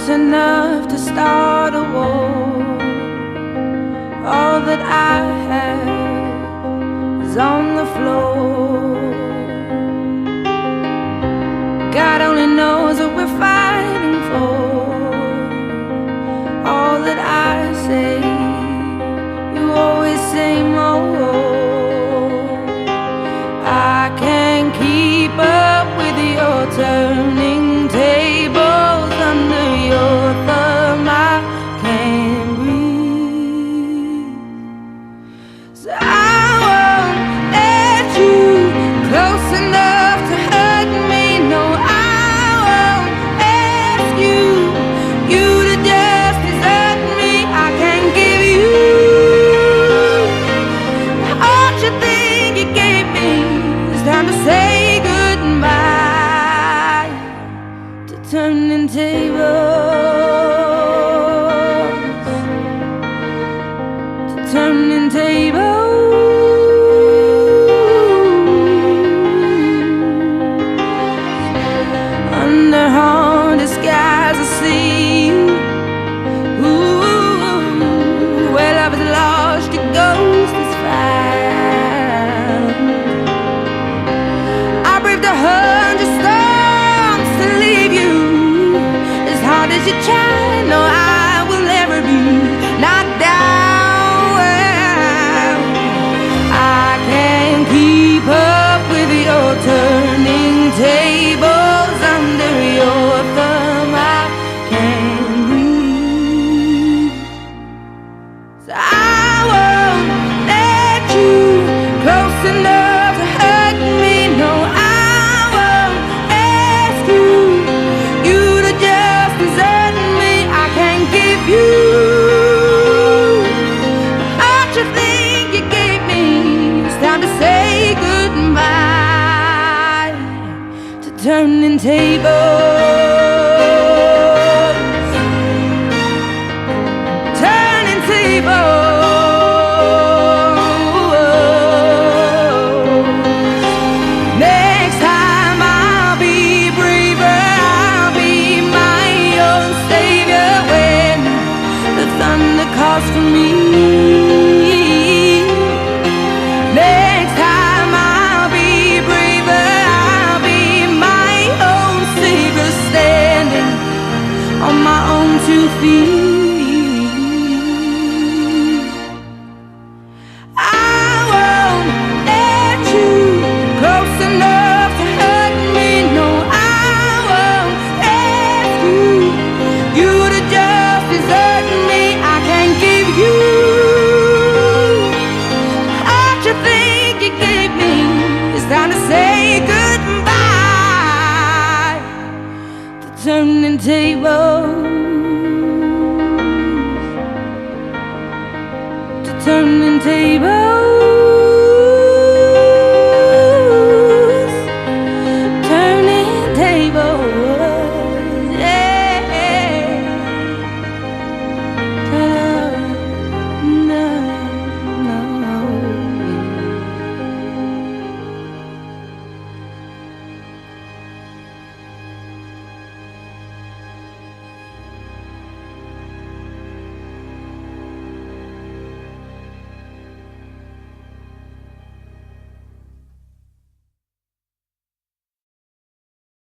close enough to start a war. All that I have is on the floor. God only knows what we're fighting for. All that I say, you always say more. I can't keep up with your turning tables under your thumb. I can't breathe, so I won't let you close enough to hurt me. No, I won't ask you to just desert me. I can't give you all you think you gave me. It's time to say goodbye to turning tables, to turning tables. Under haunted skies I see you. Ooh, where love is lost, your ghost is found. I braved 100 storms to leave you. As hard as you try, no, I will never be knocked down. I can't keep up with your turning tables under your thumb. I can't breathe, so I won't let you close enough to hurt me. No, I won't ask you to just desert me. I can't give you all you think you gave me. It's time to say goodbye to turning tables, turning tables. Next time I'll be braver, I'll be my own savior when the thunder calls for me. Next time I'll be braver, I'll be my own savior, standing on my own 2 feet. I won't let you close enough to hurt me. No, I won't ask you to just desert me. I can't give you all you think you gave me. It's time to say goodbye to turning tables, to turning tables.